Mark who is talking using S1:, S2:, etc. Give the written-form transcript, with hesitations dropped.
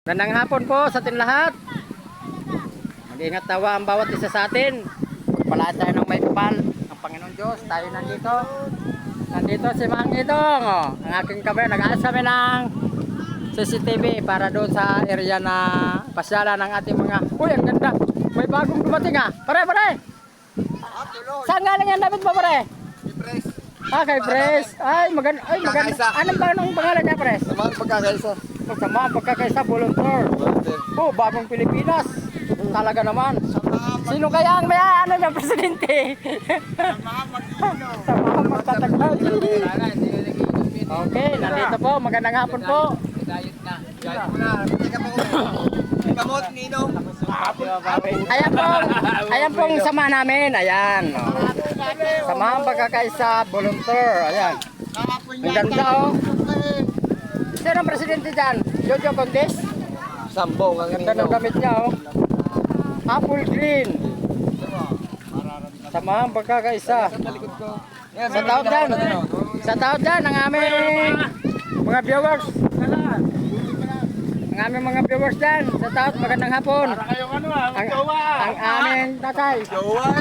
S1: Gandang hapon po sa atin lahat. Mag-ingat tawa ang bawat isa sa atin. Pagpalaan tayo ng may kapal ng Panginoon Diyos. Tayo nandito. Nandito si Mang Idong. Oh. Ang aking kamay. Nag-aas kami ng CCTV para doon sa area na pasyalan ng ating mga... Uy, ang ganda. May bagong dumating ah. Pare. Saan galing yan David mo pare?
S2: Pres.
S1: Ah, kay Pres. Ay, maganda. Anong pangalan niya Pres?
S2: Naman pagkakaisa.
S1: Sama ang pagkakaisa, volunteer. Oh, bagong Pilipinas. Talaga naman. Sino kaya ang may ano ng presidente? Sama ang magtatagpag. Okay, nandito po. Magandang hapon po.
S2: Kamot, Nino.
S1: Ayan pong sama namin. Ayan. Sama ang pagkakaisa, volunteer. Ayan. Ang ganda oh. Sino ang presidente dyan? Jojo Condes?
S2: Sambong ang
S1: Ganda ng damit niya oh. Apple green. Sama ang pagkakaisa. Sa taot dyan. Sa taot dyan ang aming mga viewers. Ang aming mga viewers dyan. Sa taot magandang hapon. Ang aming tatay.
S2: Jowa